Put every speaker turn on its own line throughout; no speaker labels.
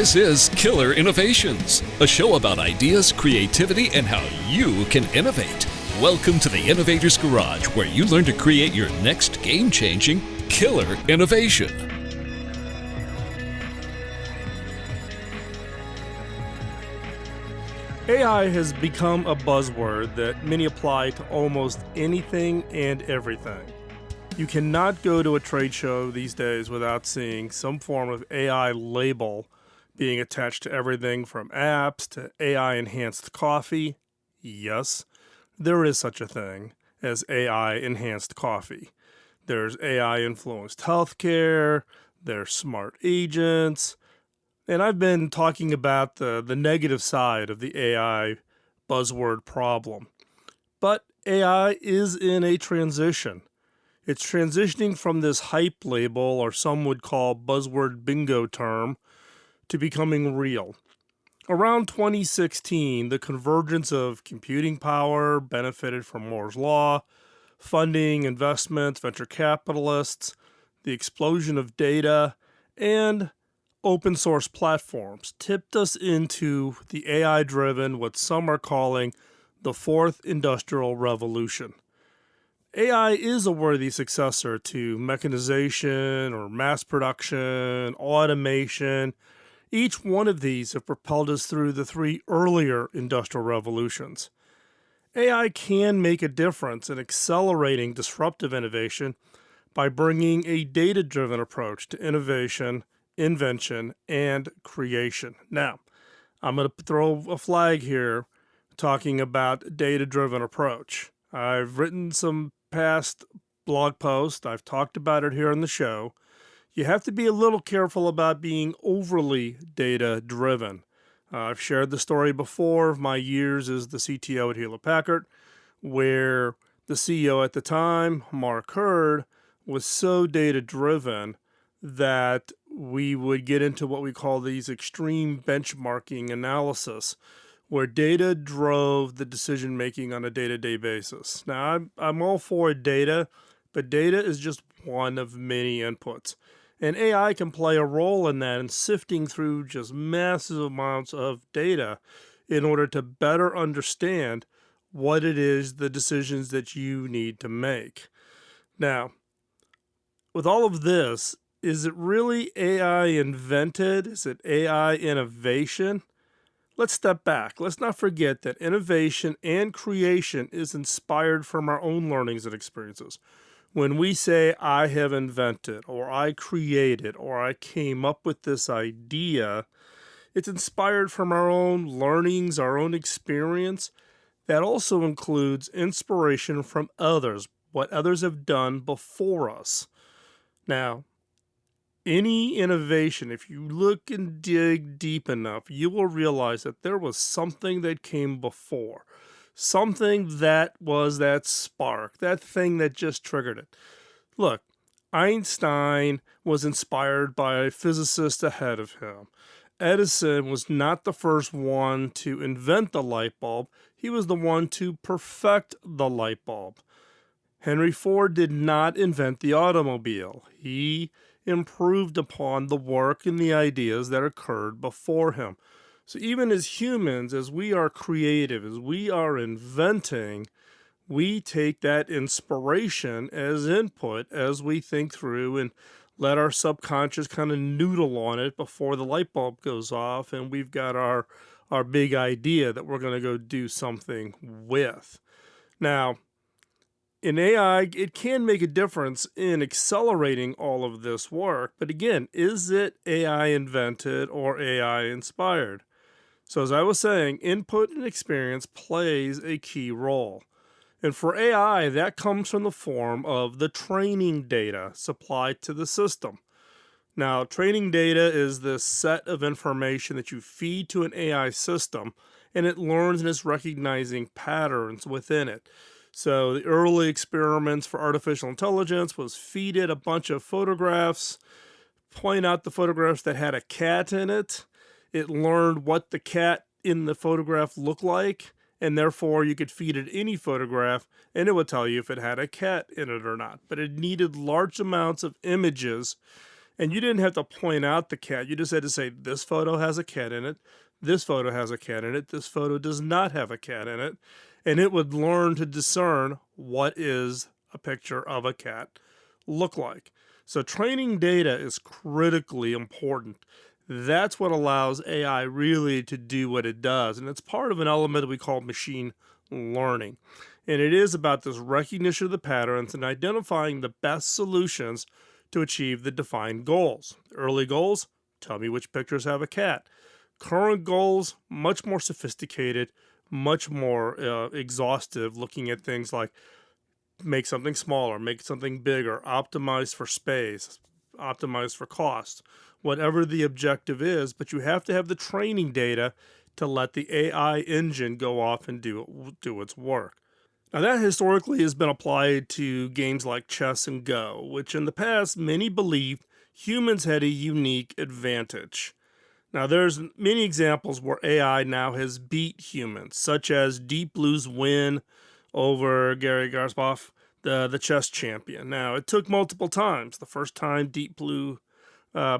This is Killer Innovations, a show about ideas, creativity, and how you can innovate. Welcome to the Innovator's Garage, where you learn to create your next game-changing killer innovation.
AI has become a buzzword that many apply to almost anything and everything. You cannot go to a trade show these days without seeing some form of AI label being attached to everything from apps to AI-enhanced coffee. Yes, there is such a thing as AI-enhanced coffee. There's AI-influenced healthcare, there's smart agents, and I've been talking about the negative side of the AI buzzword problem. But AI is in a transition. It's transitioning from this hype label, or some would call buzzword bingo term, to becoming real. Around 2016, the convergence of computing power benefited from Moore's Law, funding, investments, venture capitalists, the explosion of data, and open source platforms tipped us into the AI-driven, what some are calling the fourth industrial revolution. AI is a worthy successor to mechanization or mass production, automation. Each one of these have propelled us through the three earlier industrial revolutions. AI can make a difference in accelerating disruptive innovation by bringing a data-driven approach to innovation, invention, and creation. Now, I'm going to throw a flag here talking about data-driven approach. I've written some past blog posts. I've talked about it here on the show. You have to be a little careful about being overly data-driven. I've shared the story before of my years as the CTO at Hewlett-Packard, where the CEO at the time, Mark Hurd, was so data-driven that we would get into what we call these extreme benchmarking analysis, where data drove the decision-making on a day-to-day basis. Now, I'm all for data, but data is just one of many inputs. And AI can play a role in that in sifting through just massive amounts of data in order to better understand what it is, the decisions that you need to make. Now, with all of this, is it really AI invented? Is it AI innovation? Let's step back. Let's not forget that innovation and creation is inspired from our own learnings and experiences. When we say, I have invented, or I created, or I came up with this idea, it's inspired from our own learnings, our own experience. That also includes inspiration from others, what others have done before us. Now, any innovation, if you look and dig deep enough, you will realize that there was something that came before. Something that was that spark, that thing that just triggered it. Look, Einstein was inspired by a physicist ahead of him. Edison was not the first one to invent the light bulb. He was the one to perfect the light bulb. Henry Ford did not invent the automobile. He improved upon the work and the ideas that occurred before him. So even as humans, as we are creative, as we are inventing, we take that inspiration as input as we think through and let our subconscious kind of noodle on it before the light bulb goes off and we've got our big idea that we're going to go do something with. Now, in AI, it can make a difference in accelerating all of this work. But again, is it AI invented or AI inspired? So as I was saying, input and experience plays a key role. And for AI, that comes from the form of the training data supplied to the system. Now, training data is this set of information that you feed to an AI system, and it learns and is recognizing patterns within it. So the early experiments for artificial intelligence was feed it a bunch of photographs, point out the photographs that had a cat in it. It learned what the cat in the photograph looked like, and therefore you could feed it any photograph, and it would tell you if it had a cat in it or not. But it needed large amounts of images And you didn't have to point out the cat. You just had to say, this photo has a cat in it. This photo has a cat in it. This photo does not have a cat in it. And it would learn to discern what is a picture of a cat look like. So training data is critically important. That's what allows AI really to do what it does. And it's part of an element that we call machine learning. And it is about this recognition of the patterns and identifying the best solutions to achieve the defined goals. Early goals, tell me which pictures have a cat. Current goals, much more sophisticated, much more exhaustive, looking at things like make something smaller, make something bigger, optimize for space, optimize for cost, whatever the objective is, but you have to have the training data to let the AI engine go off and do its work. Now that historically has been applied to games like chess and Go, which in the past many believed humans had a unique advantage. Now there's many examples where AI now has beat humans, such as Deep Blue's win over Garry Kasparov, the chess champion. Now it took multiple times. The first time Deep Blue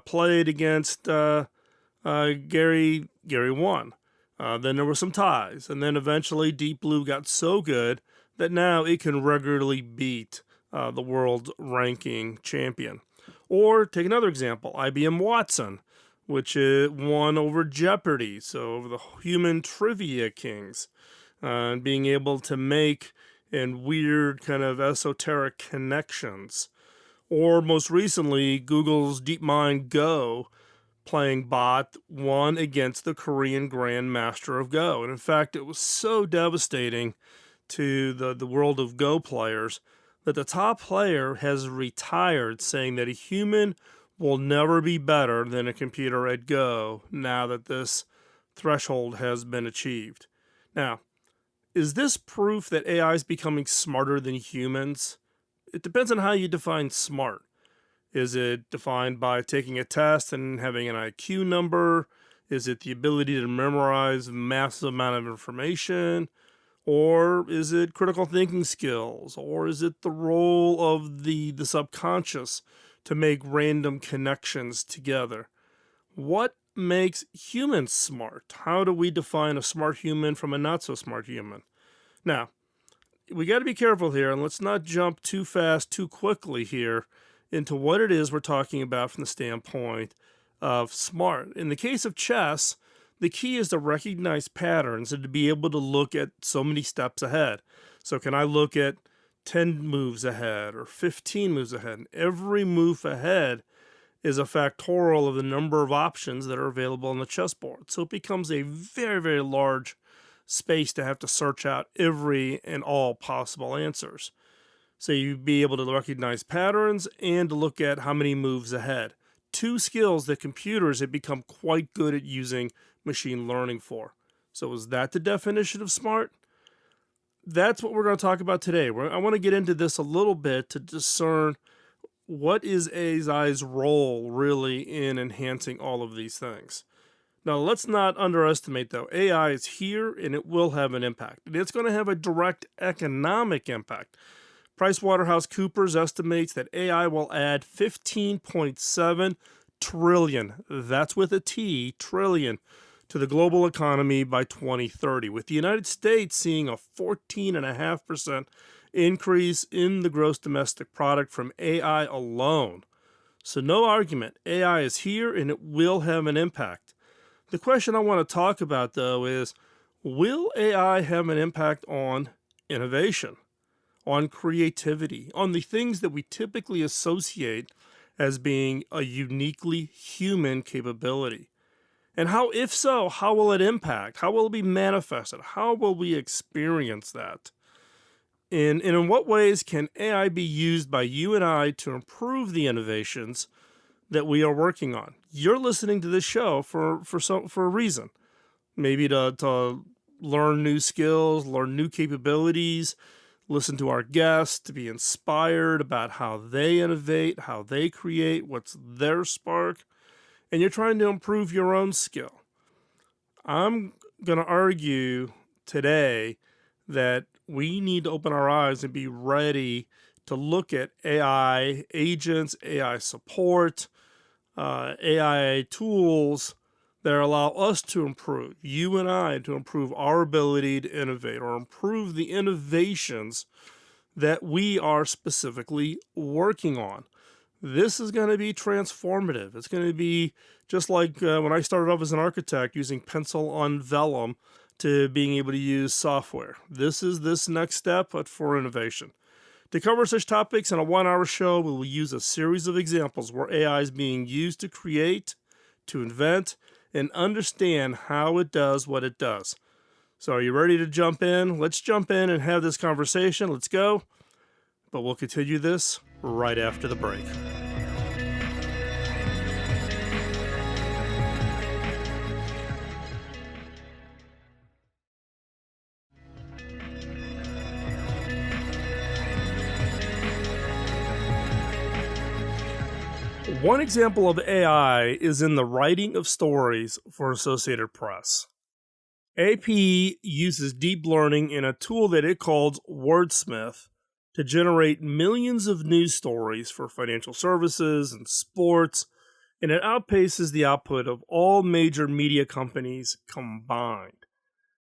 played against Garry won. Then there were some ties, and then eventually Deep Blue got so good that now it can regularly beat the world ranking champion. Or take another example, IBM Watson, which won over Jeopardy, so over the human trivia kings, and being able to make and weird kind of esoteric connections. Or most recently, Google's DeepMind Go playing bot won against the Korean grandmaster of Go. And in fact, it was so devastating to the world of Go players that the top player has retired, saying that a human will never be better than a computer at Go now that this threshold has been achieved. Now, is this proof that AI is becoming smarter than humans? It depends on how you define smart. Is it defined by taking a test and having an IQ number? Is it the ability to memorize a massive amount of information? Or is it critical thinking skills? Or is it the role of the subconscious to make random connections together? What makes humans smart? How do we define a smart human from a not so smart human? Now, we got to be careful here, and let's not jump too fast, too quickly here into what it is we're talking about from the standpoint of smart. In the case of chess, the key is to recognize patterns and to be able to look at so many steps ahead. So can I look at 10 moves ahead or 15 moves ahead? And every move ahead is a factorial of the number of options that are available on the chessboard. So it becomes a very, very large space to have to search out every and all possible answers. So you'd be able to recognize patterns and to look at how many moves ahead. Two skills that computers have become quite good at using machine learning for. So is that the definition of smart? That's what we're going to talk about today. I want to get into this a little bit to discern what is AI's role really in enhancing all of these things. Now, let's not underestimate, though. AI is here and it will have an impact. And it's going to have a direct economic impact. PricewaterhouseCoopers estimates that AI will add 15.7 trillion, that's with a T, trillion, to the global economy by 2030, with the United States seeing a 14.5% increase in the gross domestic product from AI alone. So no argument, AI is here and it will have an impact. The question I want to talk about, though, is will AI have an impact on innovation, on creativity, on the things that we typically associate as being a uniquely human capability? And how, if so, how will it impact? How will it be manifested? How will we experience that? And in what ways can AI be used by you and I to improve the innovations that we are working on? You're listening to this show for a reason. Maybe to learn new skills, learn new capabilities, listen to our guests, to be inspired about how they innovate, how they create, what's their spark. And you're trying to improve your own skill. I'm going to argue today that we need to open our eyes and be ready to look at AI agents, AI support, AI tools that allow us to improve, you and I, to improve our ability to innovate or improve the innovations that we are specifically working on. This is going to be transformative. It's going to be just like when I started off as an architect using pencil on vellum to being able to use software. This is this next step, but for innovation. To cover such topics in a 1-hour show, we will use a series of examples where AI is being used to create, to invent, and understand how it does what it does. So are you ready to jump in? Let's jump in and have this conversation. Let's go. But we'll continue this right after the break. One example of AI is in the writing of stories for Associated Press. AP uses deep learning in a tool that it calls Wordsmith to generate millions of news stories for financial services and sports, and it outpaces the output of all major media companies combined.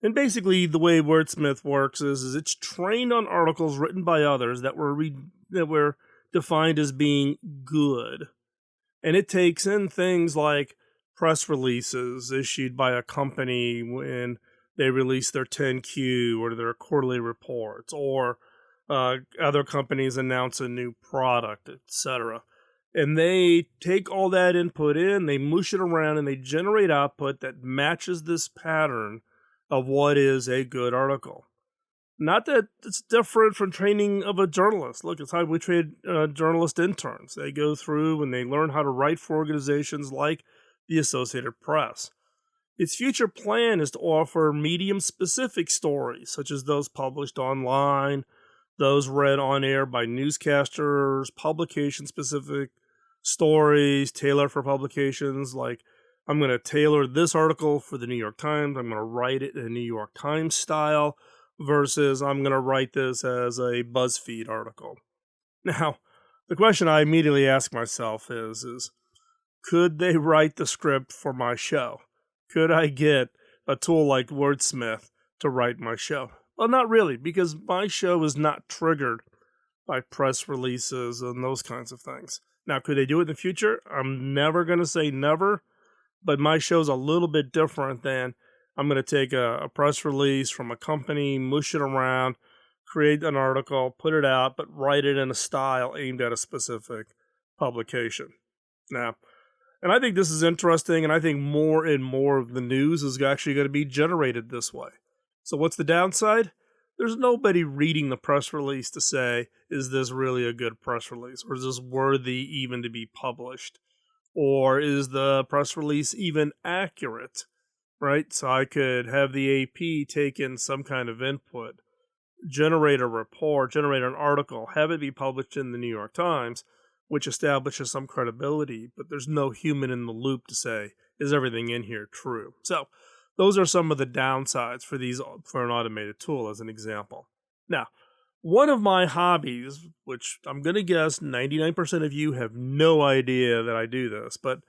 And basically, the way Wordsmith works is it's trained on articles written by others that were defined as being good. And it takes in things like press releases issued by a company when they release their 10Q or their quarterly reports, or other companies announce a new product, etc. And they take all that input in, they mush it around, and they generate output that matches this pattern of what is a good article. Not that it's different from training of a journalist. Look, it's how we train journalist interns. They go through and they learn how to write for organizations like the Associated Press. Its future plan is to offer medium-specific stories, such as those published online, those read on air by newscasters, publication-specific stories tailored for publications. Like, I'm going to tailor this article for the New York Times. I'm going to write it in a New York Times style, versus I'm going to write this as a BuzzFeed article. Now, the question I immediately ask myself is could they write the script for my show? Could I get a tool like Wordsmith to write my show? Well, not really, because my show is not triggered by press releases and those kinds of things. Now, could they do it in the future? I'm never going to say never, but my show's a little bit different than I'm going to take a press release from a company, mush it around, create an article, put it out, but write it in a style aimed at a specific publication. Now, and I think this is interesting, and I think more and more of the news is actually going to be generated this way. So what's the downside? There's nobody reading the press release to say, is this really a good press release? Or is this worthy even to be published? Or is the press release even accurate? Right? So I could have the AP take in some kind of input, generate a report, generate an article, have it be published in the New York Times, which establishes some credibility, but there's no human in the loop to say, is everything in here true? So those are some of the downsides for an automated tool, as an example. Now, one of my hobbies, which I'm going to guess 99% of you have no idea that I do this, but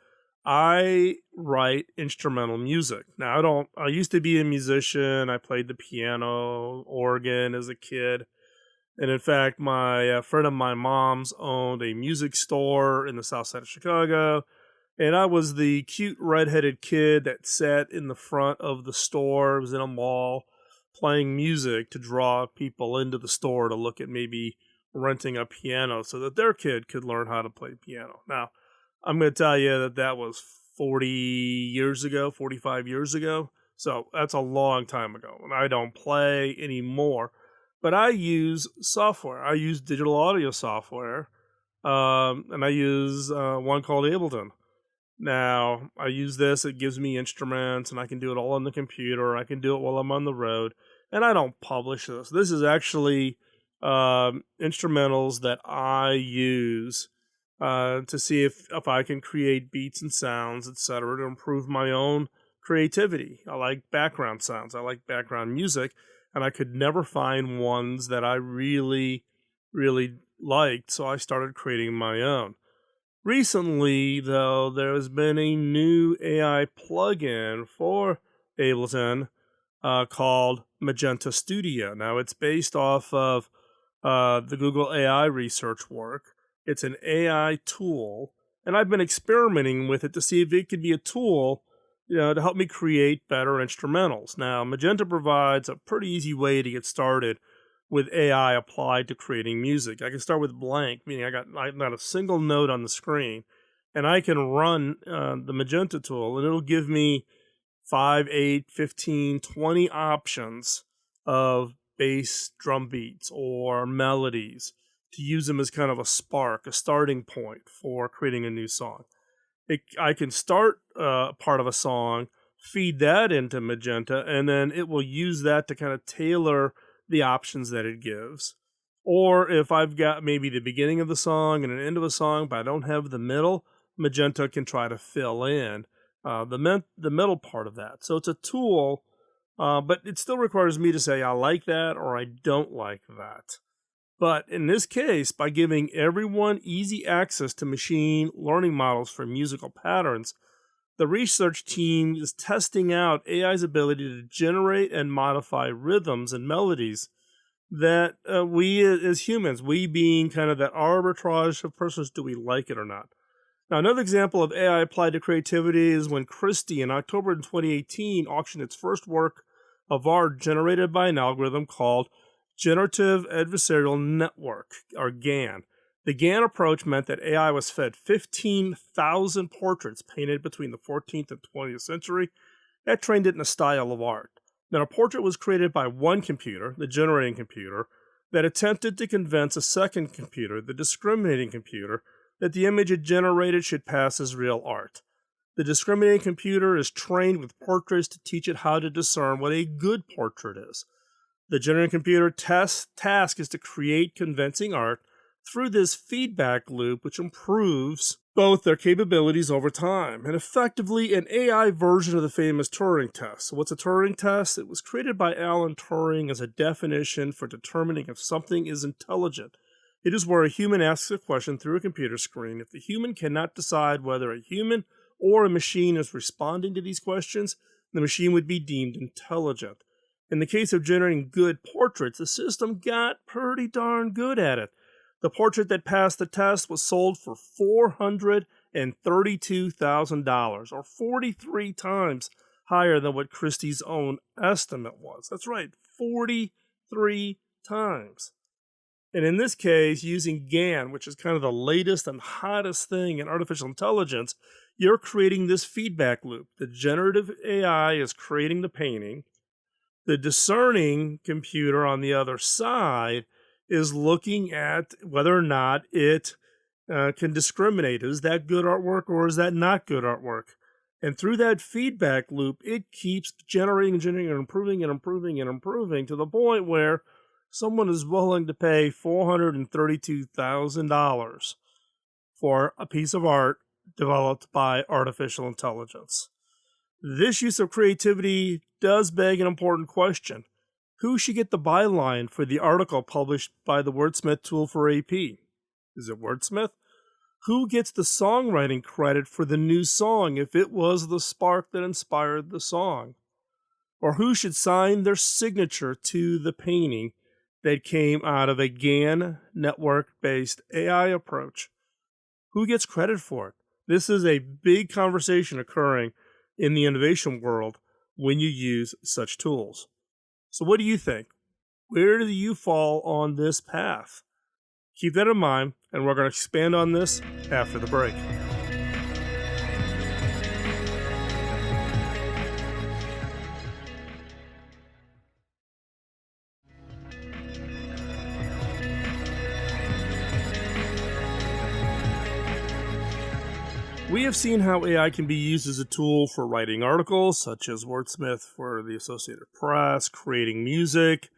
I write instrumental music. Now, I used to be a musician. I played the piano, organ as a kid. And in fact, my friend of my mom's owned a music store in the south side of Chicago. And I was the cute redheaded kid that sat in the front of the store. It was in a mall playing music to draw people into the store to look at maybe renting a piano so that their kid could learn how to play piano. Now, I'm going to tell you that was 40 years ago, 45 years ago. So that's a long time ago. And I don't play anymore. But I use software. I use digital audio software. And I use one called Ableton. Now, I use this. It gives me instruments, and I can do it all on the computer. I can do it while I'm on the road. And I don't publish this. This is actually instrumentals that I use to see if I can create beats and sounds, etc., to improve my own creativity. I like background sounds. I like background music, and I could never find ones that I really, really liked, so I started creating my own. Recently, though, there has been a new AI plugin for Ableton called Magenta Studio. Now, it's based off of the Google AI research work. It's an AI tool, and I've been experimenting with it to see if it could be a tool, to help me create better instrumentals. Now, Magenta provides a pretty easy way to get started with AI applied to creating music. I can start with blank, meaning I got a single note on the screen, and I can run the Magenta tool, and it'll give me 5, 8, 15, 20 options of bass drum beats or melodies to use them as kind of a spark, a starting point for creating a new song. I can start part of a song, feed that into Magenta, and then it will use that to kind of tailor the options that it gives. Or if I've got maybe the beginning of the song and an end of a song, but I don't have the middle, Magenta can try to fill in the middle part of that. So it's a tool, but it still requires me to say I like that or I don't like that. But in this case, by giving everyone easy access to machine learning models for musical patterns, the research team is testing out AI's ability to generate and modify rhythms and melodies that we as humans, we being kind of that arbitrage of persons, do we like it or not? Now, another example of AI applied to creativity is when Christie in October 2018 auctioned its first work of art generated by an algorithm called Generative Adversarial Network, or GAN. The GAN approach meant that AI was fed 15,000 portraits painted between the 14th and 20th century that trained it in a style of art. Then a portrait was created by one computer, the generating computer, that attempted to convince a second computer, the discriminating computer, that the image it generated should pass as real art. The discriminating computer is trained with portraits to teach it how to discern what a good portrait is. The generating computer task is to create convincing art through this feedback loop, which improves both their capabilities over time, and effectively an AI version of the famous Turing test. So what's a Turing test? It was created by Alan Turing as a definition for determining if something is intelligent. It is where a human asks a question through a computer screen. If the human cannot decide whether a human or a machine is responding to these questions, the machine would be deemed intelligent. In the case of generating good portraits, the system got pretty darn good at it. The portrait that passed the test was sold for $432,000, or 43 times higher than what Christie's own estimate was. That's right, 43 times. And in this case, using GAN, which is kind of the latest and hottest thing in artificial intelligence, you're creating this feedback loop. The generative AI is creating the painting. The discerning computer on the other side is looking at whether or not it can discriminate. Is that good artwork or is that not good artwork? And through that feedback loop, it keeps generating and improving and improving and improving to the point where someone is willing to pay $432,000 for a piece of art developed by artificial intelligence. This use of creativity does beg an important question. Who should get the byline for the article published by the Wordsmith tool for AP? Is it Wordsmith? Who gets the songwriting credit for the new song if it was the spark that inspired the song? Or who should sign their signature to the painting that came out of a GAN network-based AI approach? Who gets credit for it? This is a big conversation occurring in the innovation world when you use such tools. So what do you think? Where do you fall on this path? Keep that in mind, and we're going to expand on this after the break. We have seen how AI can be used as a tool for writing articles, such as Wordsmith for the Associated Press, creating music,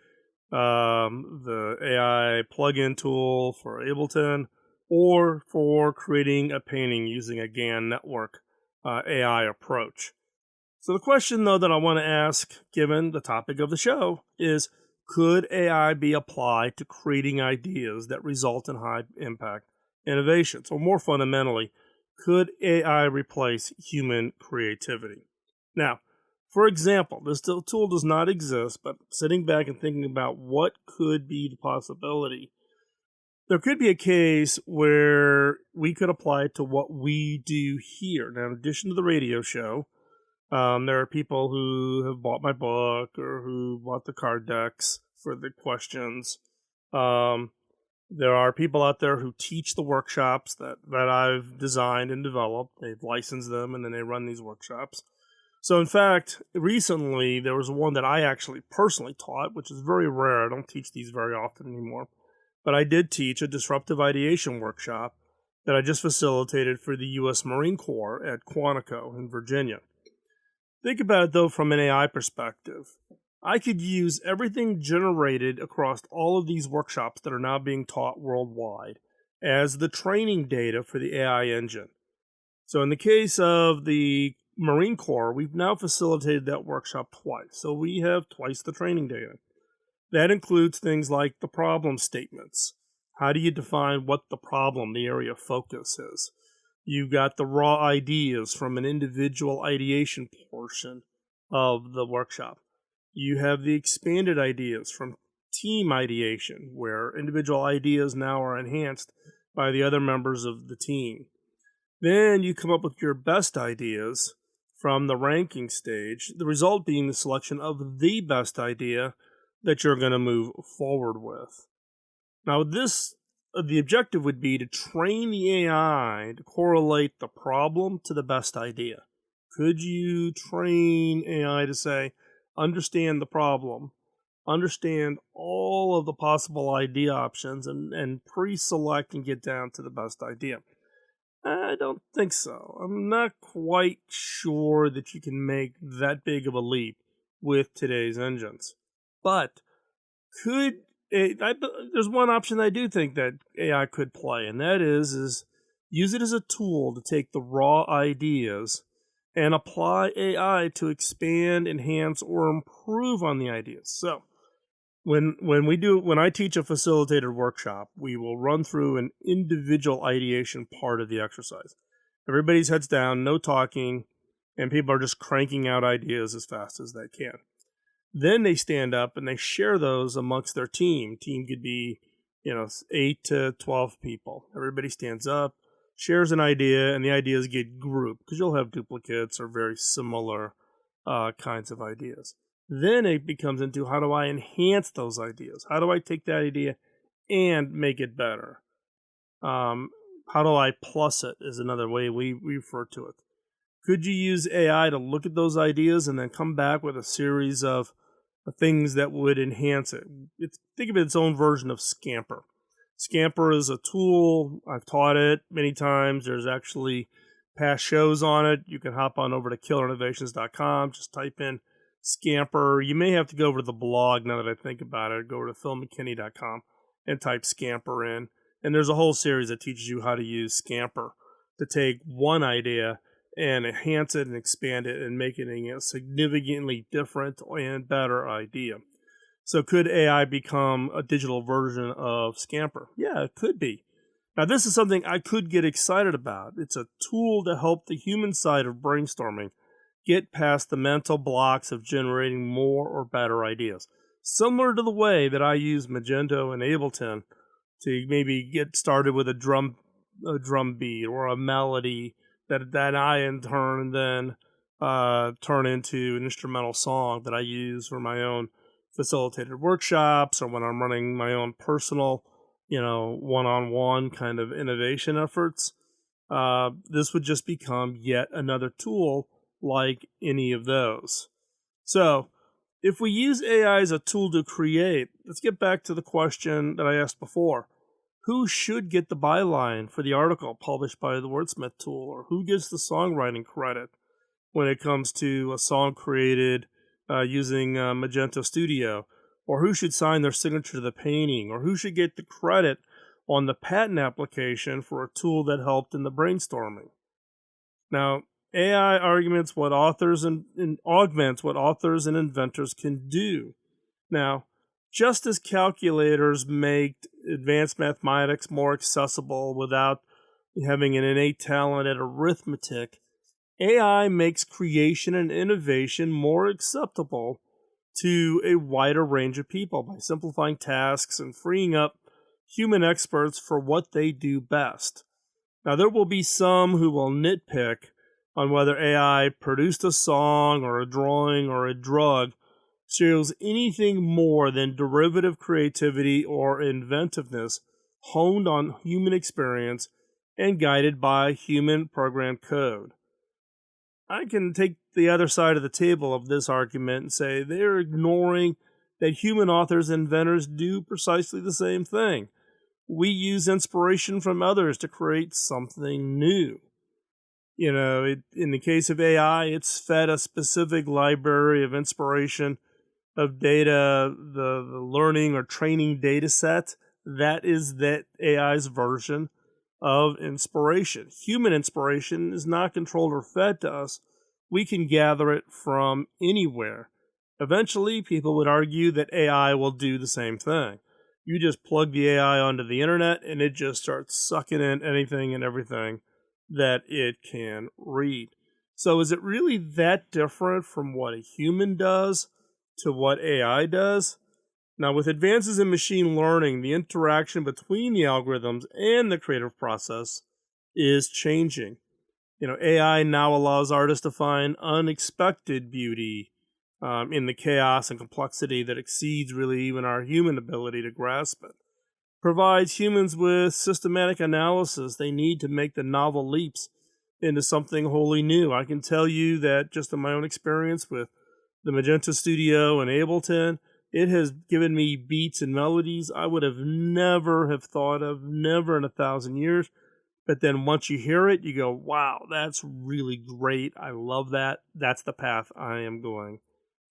the AI plugin tool for Ableton, or for creating a painting using a GAN network AI approach. So the question, though, that I want to ask, given the topic of the show, is could AI be applied to creating ideas that result in high impact innovation. So more fundamentally, could AI replace human creativity? Now, for example, this tool does not exist, but sitting back and thinking about what could be the possibility, there could be a case where we could apply it to what we do here. Now, in addition to the radio show, there are people who have bought my book or who bought the card decks for the questions. There are people out there who teach the workshops that I've designed and developed. They've licensed them and then they run these workshops. So, in fact, recently there was one that I actually personally taught, which is very rare. I don't teach these very often anymore. But I did teach a disruptive ideation workshop that I just facilitated for the U.S. Marine Corps at Quantico in Virginia. Think about it, though, from an AI perspective. I could use everything generated across all of these workshops that are now being taught worldwide as the training data for the AI engine. So in the case of the Marine Corps, we've now facilitated that workshop twice. So we have twice the training data. That includes things like the problem statements. How do you define what the problem, the area of focus is? You've got the raw ideas from an individual ideation portion of the workshop. You have the expanded ideas from team ideation, where individual ideas now are enhanced by the other members of the team. Then you come up with your best ideas from the ranking stage, the result being the selection of the best idea that you're going to move forward with. Now, the objective would be to train the AI to correlate the problem to the best idea. Could you train AI to say, understand the problem, understand all of the possible idea options, and pre-select and get down to the best idea? I don't think so. I'm not quite sure that you can make that big of a leap with today's engines. But there's one option I do think that AI could play, and that is use it as a tool to take the raw ideas and apply AI to expand, enhance, or improve on the ideas. So when I teach a facilitated workshop, we will run through an individual ideation part of the exercise. Everybody's heads down, no talking, and people are just cranking out ideas as fast as they can. Then they stand up and they share those amongst their team. Team could be, 8 to 12 people. Everybody stands up, shares an idea, and the ideas get grouped because you'll have duplicates or very similar kinds of ideas. Then it becomes into, how do I enhance those ideas? How do I take that idea and make it better? How do I plus it is another way we refer to it. Could you use AI to look at those ideas and then come back with a series of things that would enhance it? Think of it as its own version of Scamper. Scamper is a tool. I've taught it many times. There's actually past shows on it. You can hop on over to killerinnovations.com. Just type in Scamper. You may have to go over to the blog now that I think about it. Go over to philmckinney.com and type Scamper in. And there's a whole series that teaches you how to use Scamper to take one idea and enhance it and expand it and make it a significantly different and better idea. So could AI become a digital version of Scamper? Yeah, it could be. Now, this is something I could get excited about. It's a tool to help the human side of brainstorming get past the mental blocks of generating more or better ideas. Similar to the way that I use Magento and Ableton to maybe get started with a drum beat or a melody that I in turn then turn into an instrumental song that I use for my own facilitated workshops or when I'm running my own personal, one-on-one kind of innovation efforts. This would just become yet another tool like any of those. So if we use AI as a tool to create, let's get back to the question that I asked before. Who should get the byline for the article published by the Wordsmith tool, or who gets the songwriting credit when it comes to a song created using Magento Studio, or who should sign their signature to the painting, or who should get the credit on the patent application for a tool that helped in the brainstorming? Now, AI augments what authors and inventors can do. Now, Just as calculators make advanced mathematics more accessible without having an innate talent at arithmetic, AI makes creation and innovation more acceptable to a wider range of people by simplifying tasks and freeing up human experts for what they do best. Now, there will be some who will nitpick on whether AI produced a song or a drawing or a drug shows anything more than derivative creativity or inventiveness honed on human experience and guided by human programmed code. I can take the other side of the table of this argument and say they're ignoring that human authors and inventors do precisely the same thing. We use inspiration from others to create something new. In the case of AI, it's fed a specific library of inspiration, of data, the learning or training data set. That is that AI's version of inspiration. Human inspiration is not controlled or fed to us. We can gather it from anywhere. Eventually, people would argue that AI will do the same thing. You just plug the AI onto the internet and it just starts sucking in anything and everything that it can read. So is it really that different from what a human does to what AI does? Now, with advances in machine learning, the interaction between the algorithms and the creative process is changing. AI now allows artists to find unexpected beauty in the chaos and complexity that exceeds really even our human ability to grasp it. Provides humans with systematic analysis they need to make the novel leaps into something wholly new. I can tell you that just in my own experience with the Magenta Studio and Ableton, it has given me beats and melodies I would have never have thought of, never in 1,000 years. But then once you hear it, you go, wow, that's really great. I love that. That's the path I am going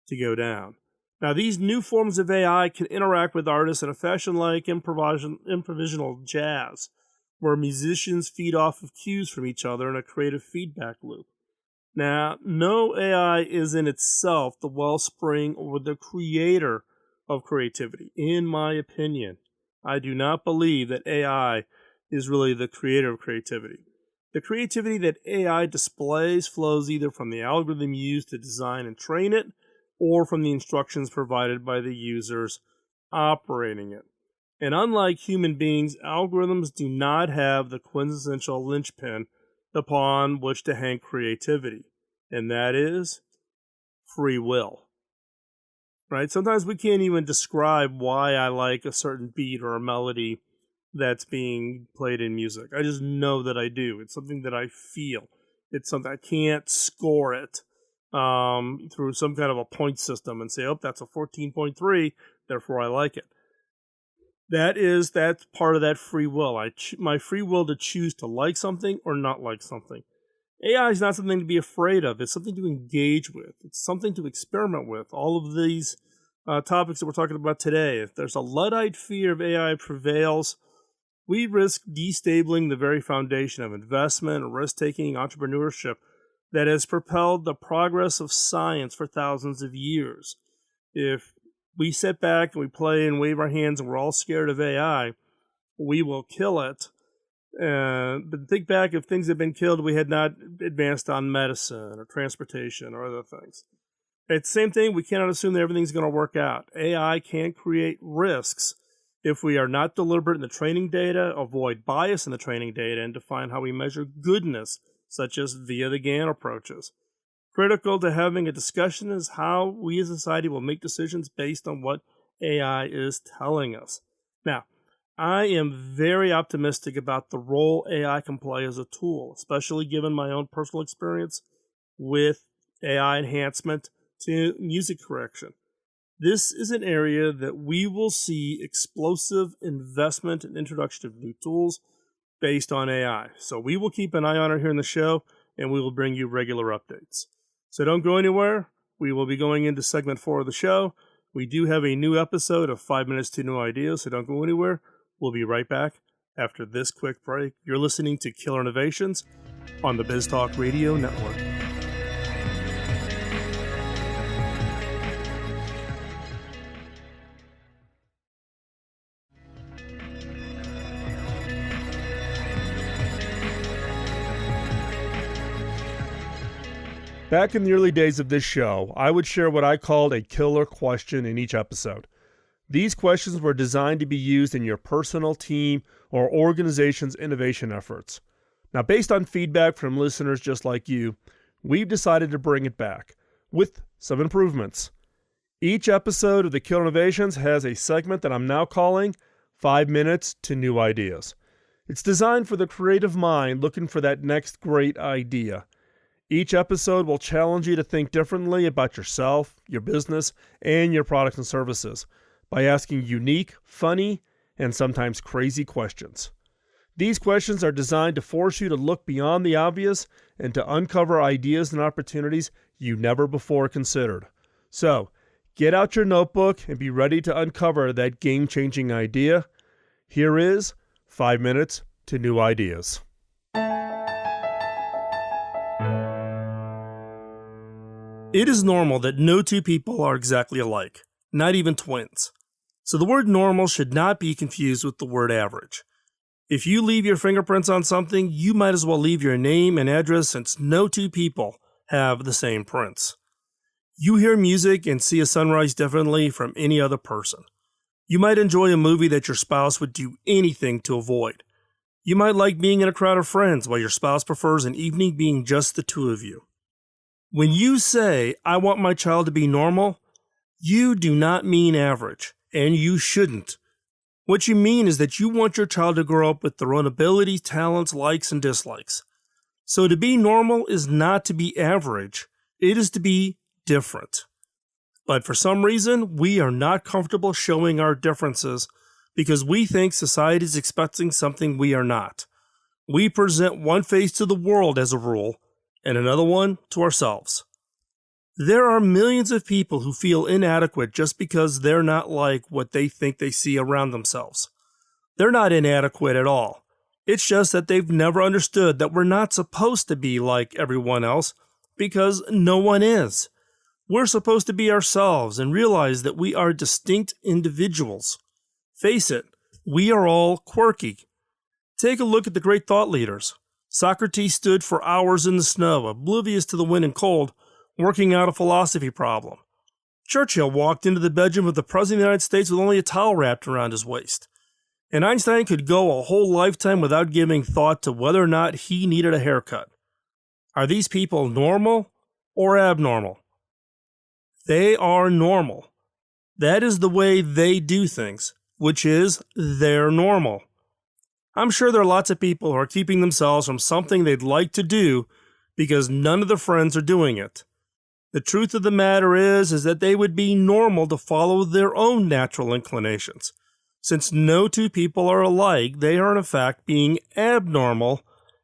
to go down. Now, these new forms of AI can interact with artists in a fashion like improvisational jazz, where musicians feed off of cues from each other in a creative feedback loop. Now, no AI is in itself the wellspring or the creator of creativity, in my opinion. I do not believe that AI is really the creator of creativity. The creativity that AI displays flows either from the algorithm used to design and train it, or from the instructions provided by the users operating it. And unlike human beings, algorithms do not have the quintessential linchpin upon which to hang creativity, and that is free will. Right? Sometimes we can't even describe why I like a certain beat or a melody that's being played in music. I just know that I do. It's something that I feel. It's something I can't score it through some kind of a point system and say, oh, that's a 14.3, therefore I like it. That's part of that free will. My free will to choose to like something or not like something. AI is not something to be afraid of. It's something to engage with. It's something to experiment with. All of these topics that we're talking about today, if there's a Luddite fear of AI prevails, we risk destabling the very foundation of investment, risk-taking, entrepreneurship that has propelled the progress of science for thousands of years. If we sit back and we play and wave our hands and we're all scared of AI, we will kill it. But think back, if things had been killed, we had not advanced on medicine or transportation or other things. It's the same thing. We cannot assume that everything's going to work out. AI can create risks if we are not deliberate in the training data, avoid bias in the training data, and define how we measure goodness, such as via the GAN approaches. Critical to having a discussion is how we as a society will make decisions based on what AI is telling us. Now, I am very optimistic about the role AI can play as a tool, especially given my own personal experience with AI enhancement to music correction. This is an area that we will see explosive investment and introduction of new tools based on AI. So we will keep an eye on it here in the show, and we will bring you regular updates. So don't go anywhere. We will be going into segment 4 of the show. We do have a new episode of 5 Minutes to New Ideas, so don't go anywhere. We'll be right back after this quick break. You're listening to Killer Innovations on the BizTalk Radio Network. Back in the early days of this show, I would share what I called a killer question in each episode. These questions were designed to be used in your personal, team, or organization's innovation efforts. Now, based on feedback from listeners just like you, we've decided to bring it back, with some improvements. Each episode of the Killer Innovations has a segment that I'm now calling 5 Minutes to New Ideas. It's designed for the creative mind looking for that next great idea. Each episode will challenge you to think differently about yourself, your business, and your products and services by asking unique, funny, and sometimes crazy questions. These questions are designed to force you to look beyond the obvious and to uncover ideas and opportunities you never before considered. So, get out your notebook and be ready to uncover that game-changing idea. Here is 5 Minutes to New Ideas. It is normal that no two people are exactly alike, not even twins. So the word normal should not be confused with the word average. If you leave your fingerprints on something, you might as well leave your name and address since no two people have the same prints. You hear music and see a sunrise differently from any other person. You might enjoy a movie that your spouse would do anything to avoid. You might like being in a crowd of friends while your spouse prefers an evening being just the two of you. When you say, "I want my child to be normal," you do not mean average, and you shouldn't. What you mean is that you want your child to grow up with their own abilities, talents, likes, and dislikes. So to be normal is not to be average, it is to be different. But for some reason, we are not comfortable showing our differences because we think society is expecting something we are not. We present one face to the world as a rule, and another one to ourselves. There are millions of people who feel inadequate just because they're not like what they think they see around themselves. They're not inadequate at all. It's just that they've never understood that we're not supposed to be like everyone else because no one is. We're supposed to be ourselves and realize that we are distinct individuals. Face it, we are all quirky. Take a look at the great thought leaders. Socrates stood for hours in the snow, oblivious to the wind and cold, working out a philosophy problem. Churchill walked into the bedroom of the President of the United States with only a towel wrapped around his waist. And Einstein could go a whole lifetime without giving thought to whether or not he needed a haircut. Are these people normal or abnormal? They are normal. That is the way they do things, which is they're normal. I'm sure there are lots of people who are keeping themselves from something they'd like to do because none of their friends are doing it. The truth of the matter is that they would be normal to follow their own natural inclinations. Since no two people are alike, they are in fact being abnormal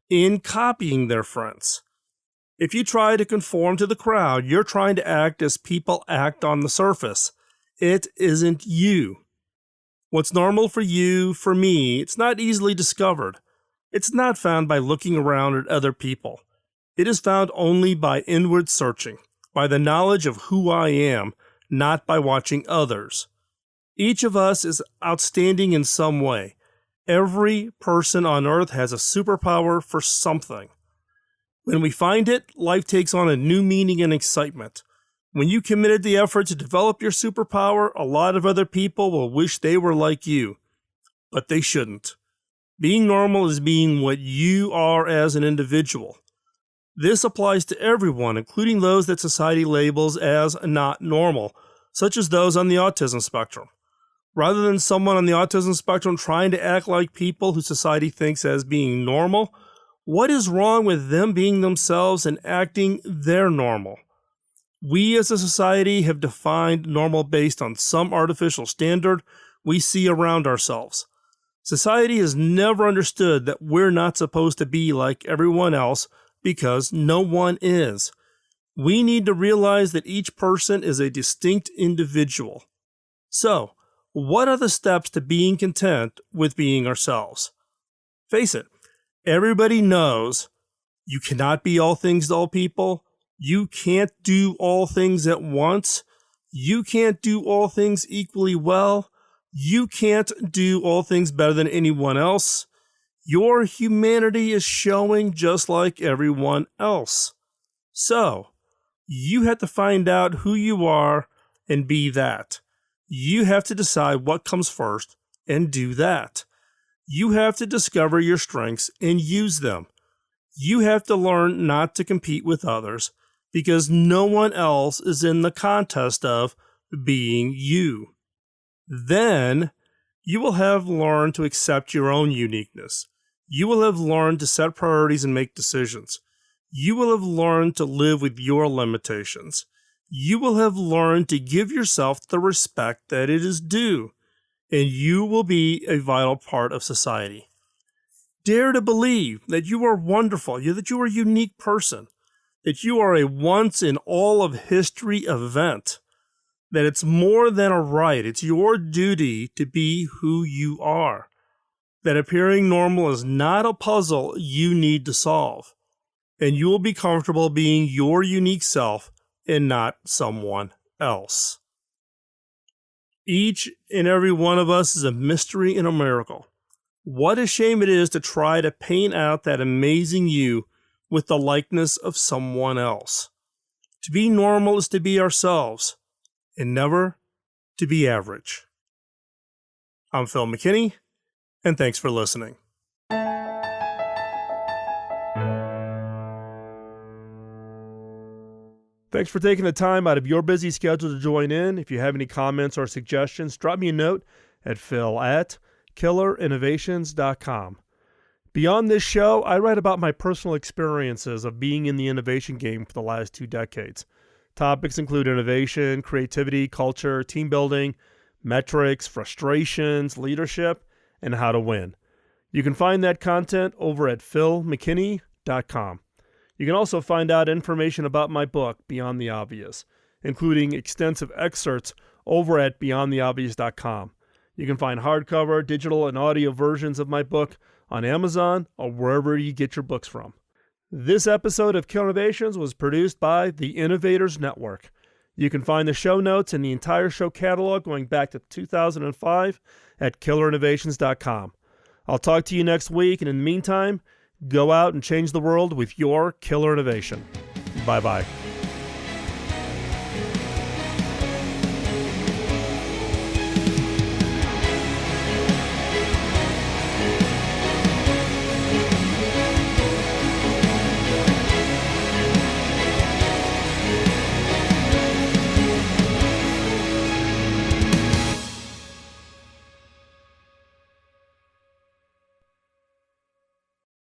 in copying their friends. If you try to conform to the crowd, you're trying to act as people act on the surface. It isn't you. What's normal for you, for me, it's not easily discovered. It's not found by looking around at other people. It is found only by inward searching, by the knowledge of who I am, not by watching others. Each of us is outstanding in some way. Every person on earth has a superpower for something. When we find it, life takes on a new meaning and excitement. When you committed the effort to develop your superpower, a lot of other people will wish they were like you. But they shouldn't. Being normal is being what you are as an individual. This applies to everyone, including those that society labels as not normal, such as those on the autism spectrum. Rather than someone on the autism spectrum trying to act like people who society thinks as being normal, what is wrong with them being themselves and acting their normal? We as a society have defined normal based on some artificial standard we see around ourselves. Society has never understood that we're not supposed to be like everyone else because no one is. We need to realize that each person is a distinct individual. So, what are the steps to being content with being ourselves? Face it, everybody knows you cannot be all things to all people. You can't do all things at once. You can't do all things equally well. You can't do all things better than anyone else. Your humanity is showing just like everyone else. So, You have to find out who you are and be that. You have to decide what comes first and do that. You have to discover your strengths and use them. You have to learn not to compete with others because no one else is in the contest of being you. Then you will have learned to accept your own uniqueness. You will have learned to set priorities and make decisions. You will have learned to live with your limitations. You will have learned to give yourself the respect that it is due, and you will be a vital part of society. Dare to believe that you are wonderful, that you are a unique person, that you are a once in all of history event, that it's more than a right, it's your duty to be who you are, that appearing normal is not a puzzle you need to solve, and you will be comfortable being your unique self and not someone else. Each and every one of us is a mystery and a miracle. What a shame it is to try to paint out that amazing you with the likeness of someone else. To be normal is to be ourselves, and never to be average. I'm Phil McKinney, and thanks for listening. Thanks for taking the time out of your busy schedule to join in. If you have any comments or suggestions, drop me a note at phil@killerinnovations.com. Beyond this show, I write about my personal experiences of being in the innovation game for the last 2 decades. Topics include innovation, creativity, culture, team building, metrics, frustrations, leadership, and how to win. You can find that content over at philmckinney.com. You can also find out information about my book, Beyond the Obvious, including extensive excerpts over at beyondtheobvious.com. You can find hardcover, digital, and audio versions of my book on Amazon or wherever you get your books from. This episode of Killer Innovations was produced by the Innovators Network. You can find the show notes and the entire show catalog going back to 2005 at killerinnovations.com. I'll talk to you next week, and in the meantime, go out and change the world with your killer innovation. Bye-bye.